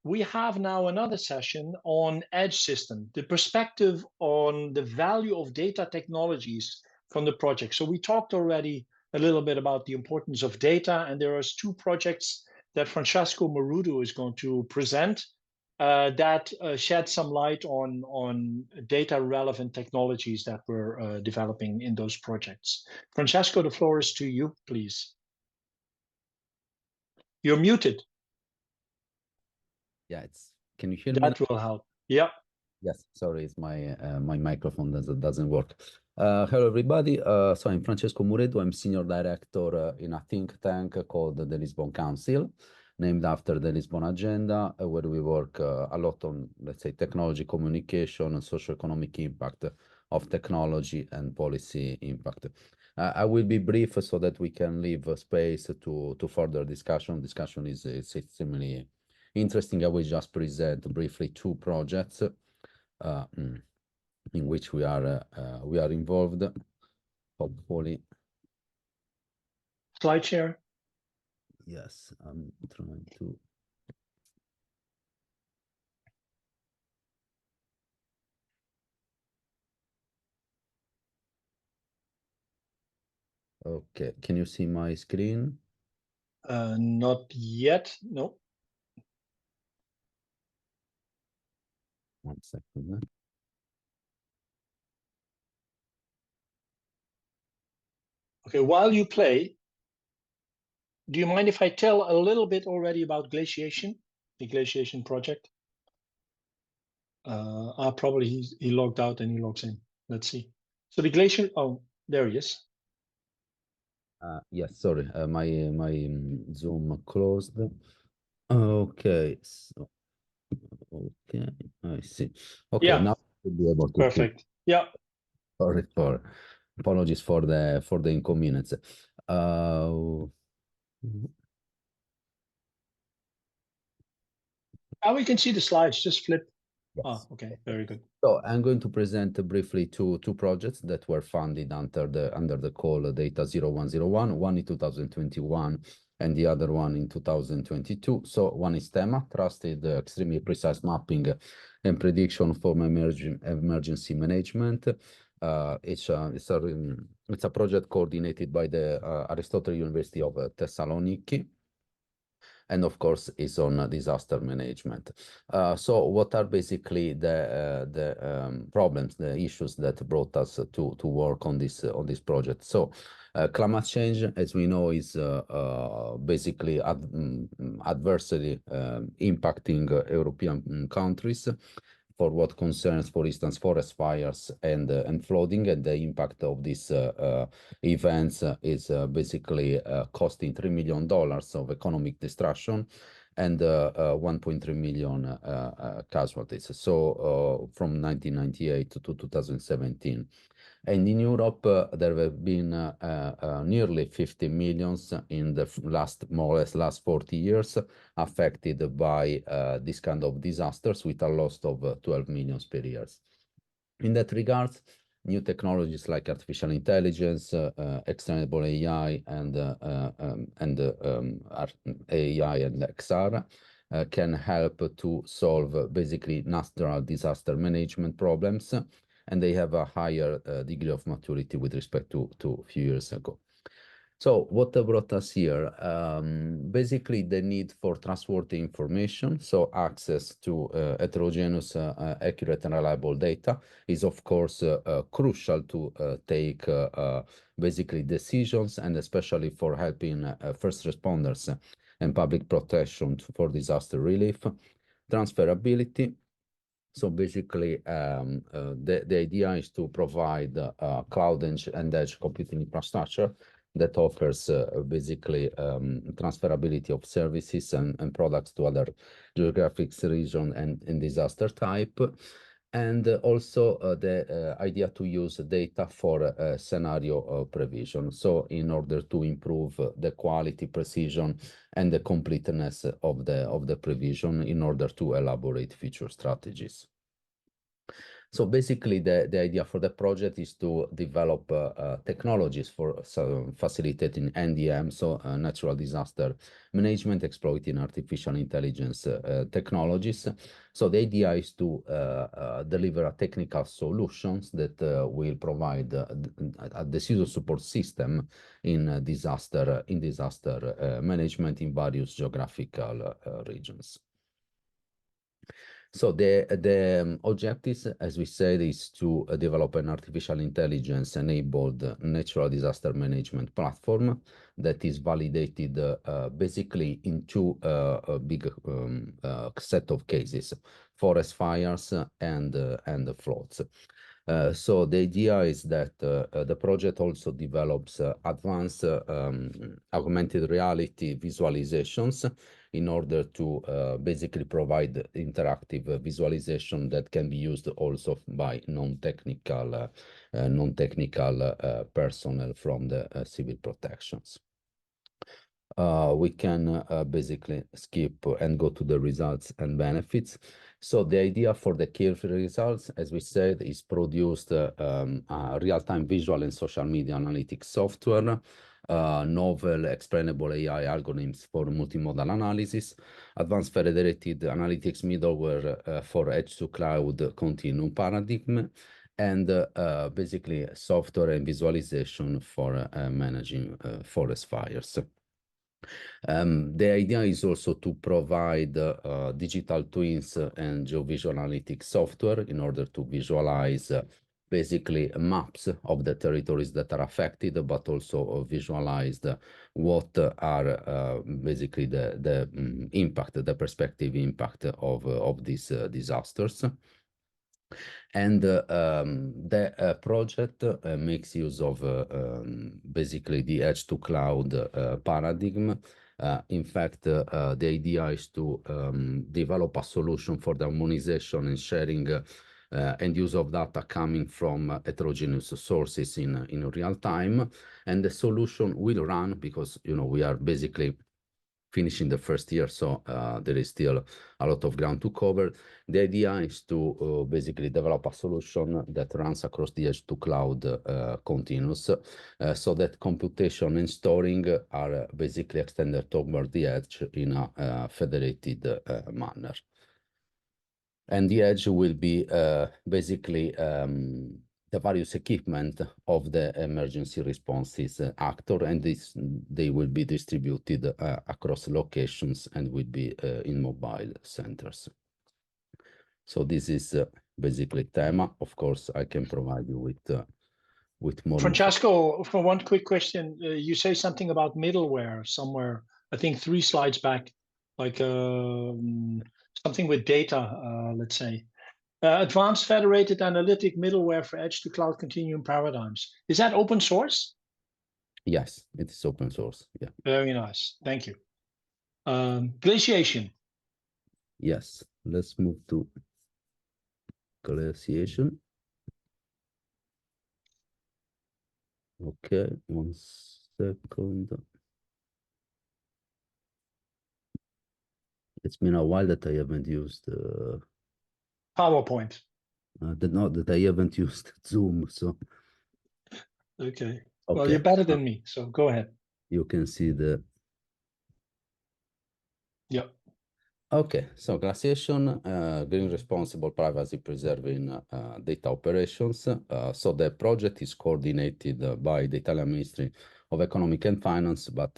we have now another session on edge system, the perspective on the value of data technologies from the project. So we talked already a little bit about the importance of data, and there are two projects that Francesco Marudo is going to present that shed some light on data relevant technologies that we're developing in those projects. Francesco, the floor is to you, please. You're muted. Yeah, can you hear me? That will help. Yeah. Yes, sorry, it's my my microphone doesn't work. Hello, everybody. So I'm Francesco Muredo. I'm Senior Director in a think tank called the Lisbon Council, named after the Lisbon Agenda, where we work a lot on, let's say, technology, communication, and socio-economic impact of technology and policy impact. I will be brief so that we can leave space to further discussion. Discussion is extremely interesting. I will just present briefly two projects in which we are involved. Hopefully. Slide share. Yes, I'm trying to. Okay, can you see my screen? Not yet, no. 1 second. Okay, while you play, do you mind if I tell a little bit already about glaciation, the glaciation project? Probably he logged out and he logs in. Let's see. So the glacier, oh, there he is. Yes, sorry, my Zoom closed. Okay, so okay, I see. Okay, yeah. Now we'll be able to. Perfect. Yeah. Sorry for apologies for the inconvenience. We can see the slides. Just flip. Yes. Oh, okay, very good. So I'm going to present briefly two projects that were funded under the call Data 0101, one in 2021 and the other one in 2022. So one is TEMA, Trusted Extremely Precise Mapping and Prediction for Emergency Management. It's a project coordinated by the Aristotle University of Thessaloniki, and of course is on disaster management. So what are basically the problems, the issues that brought us to work on this project? So climate change, as we know, is basically adversely impacting European countries for what concerns, for instance, forest fires and flooding, and the impact of these events is basically costing $3 million of economic destruction and 1.3 million casualties. So from 1998 to 2017. And in Europe, there have been nearly 50 millions in the more or less last 40 years affected by this kind of disasters, with a loss of 12 million per year. In that regard, new technologies like artificial intelligence, extendable AI, and AI and XR can help to solve basically natural disaster management problems, and they have a higher degree of maturity with respect to a few years ago. So what brought us here? Basically, the need for trustworthy information, so access to heterogeneous, accurate, and reliable data is, of course, crucial to take basically decisions, and especially for helping first responders and public protection for disaster relief. Transferability. So basically, the idea is to provide cloud and edge computing infrastructure that offers basically transferability of services and products to other geographic region and disaster type. And also the idea to use data for scenario provision. So in order to improve the quality, precision, and the completeness of the provision in order to elaborate future strategies. So basically, the idea for the project is to develop technologies for facilitating NDM, so natural disaster management, exploiting artificial intelligence technologies. So the idea is to deliver a technical solutions that will provide a decision support system in disaster management in various geographical regions. So the objectives, as we said, is to develop an artificial intelligence-enabled natural disaster management platform that is validated basically in two big set of cases: forest fires and floods. So the idea is that the project also develops advanced augmented reality visualizations in order to basically provide interactive visualization that can be used also by non-technical personnel from the civil protections. We can basically skip and go to the results and benefits. So the idea for the key results, as we said, is produced real-time visual and social media analytics software, novel explainable AI algorithms for multimodal analysis, advanced federated analytics middleware for edge-to-cloud continuum paradigm, and basically software and visualization for managing forest fires. The idea is also to provide digital twins and geovisual analytics software in order to visualize basically maps of the territories that are affected, but also visualize what are basically the impact, the perspective impact of these disasters. And the project makes use of basically the edge to cloud paradigm. In fact, the idea is to develop a solution for the harmonization and sharing and use of data coming from heterogeneous sources in real time. And the solution will run because, you know, we are basically finishing the first year, so there is still a lot of ground to cover. The idea is to basically develop a solution that runs across the edge to cloud continuous, so that computation and storing are basically extended toward the edge in a federated manner. And the edge will be basically the various equipment of the emergency responses actor, and they will be distributed across locations and will be in mobile centers. So this is basically TEMA. Of course, I can provide you with more. Francesco, for one quick question, you say something about middleware somewhere, I think 3 slides back, like something with data, let's say. Advanced federated analytic middleware for edge to cloud continuum paradigms. Is that open source? Yes, it is open source. Yeah. Very nice. Thank you. Glaciation. Yes. Let's move to glaciation. Okay, 1 second. It's been a while that I haven't used PowerPoint. That I haven't used Zoom, so. Okay. Well, you're better than me, so go ahead. You can see the. Yeah. Okay, so glaciation, green responsible privacy preserving data operations. So the project is coordinated by the Italian Ministry of Economic and Finance, but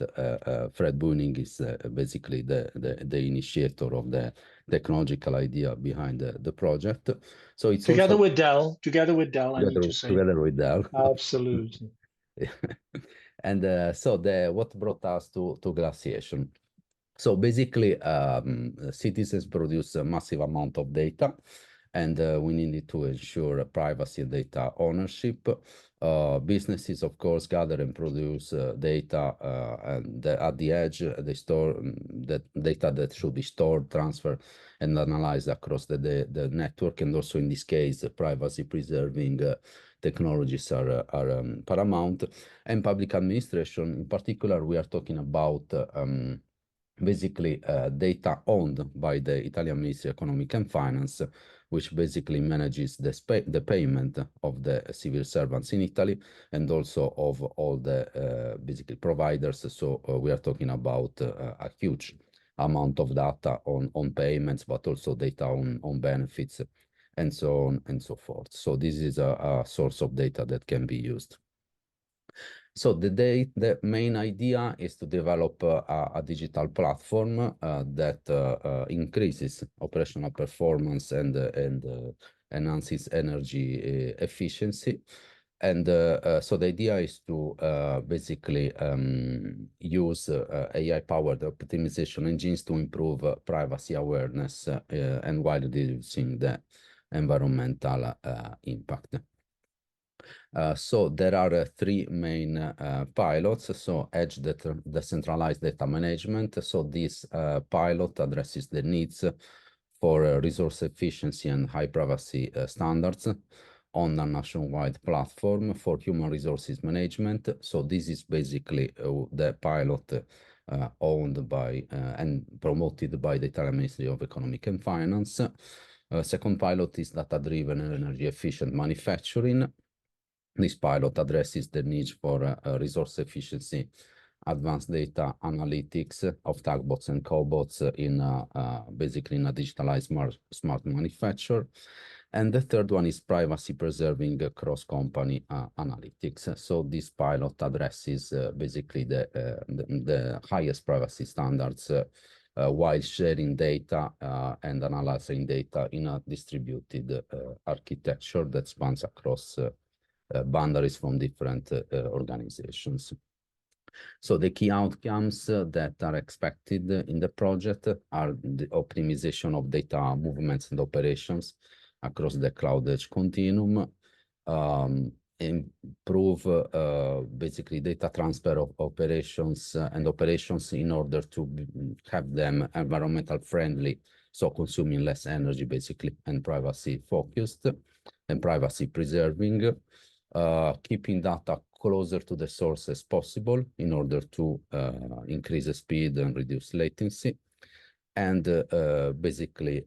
Fred Buning is basically the initiator of the technological idea behind the project. So it's together also, with Dell, I need to say. Together with Dell. Absolutely. And so what brought us to glaciation? So basically, citizens produce a massive amount of data, and we needed to ensure privacy and data ownership. Businesses, of course, gather and produce data, and at the edge, they store the data that should be stored, transferred, and analyzed across the network. And also in this case, privacy preserving technologies are paramount. And public administration, in particular, we are talking about basically data owned by the Italian Ministry of Economic and Finance, which basically manages the payment of the civil servants in Italy and also of all the basically providers. So we are talking about a huge amount of data on payments, but also data on benefits and so on and so forth. So this is a source of data that can be used. So the main idea is to develop a digital platform that increases operational performance and enhances energy efficiency. And so the idea is to basically use AI-powered optimization engines to improve privacy awareness and while reducing the environmental impact. So there are three main pilots. So Edge decentralized data management. So this pilot addresses the needs for resource efficiency and high privacy standards on a nationwide platform for human resources management. So this is basically the pilot owned by and promoted by the Italian Ministry of Economic and Finance. Second pilot is data-driven and energy-efficient manufacturing. This pilot addresses the need for resource efficiency, advanced data analytics of tagbots and cobots in basically in a digitalized smart manufacture. And the third one is privacy preserving cross-company analytics. So this pilot addresses basically the highest privacy standards while sharing data and analyzing data in a distributed architecture that spans across boundaries from different organizations. So the key outcomes that are expected in the project are the optimization of data movements and operations across the cloud edge continuum, improve basically data transfer of operations and operations in order to have them environmental friendly, so consuming less energy basically, and privacy focused and privacy preserving. Keeping data closer to the source as possible in order to increase the speed and reduce latency, and basically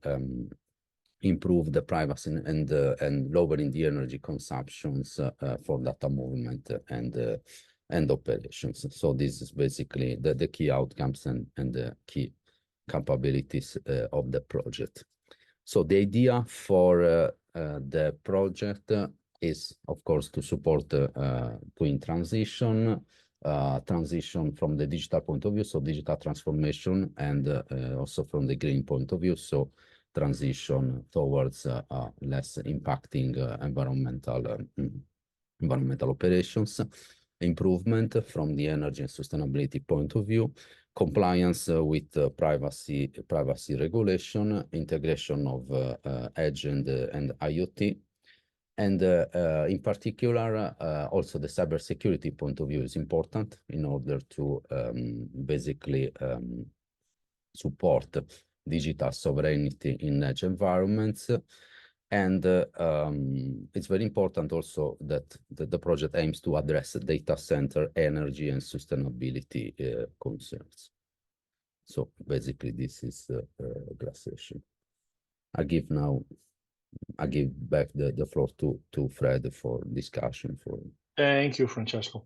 improve the privacy and lowering the energy consumptions for data movement and operations. So this is basically the key outcomes and the key capabilities of the project. So the idea for the project is, of course, to support twin transition from the digital point of view, so digital transformation, and also from the green point of view, so transition towards less impacting environmental operations, improvement from the energy and sustainability point of view, compliance with privacy regulation, integration of edge and IoT. And in particular, also the cybersecurity point of view is important in order to basically support digital sovereignty in edge environments. And it's very important also that the project aims to address data center energy and sustainability concerns. So basically, this is the session. I give back the floor to Fred for discussion. Thank you, Francesco.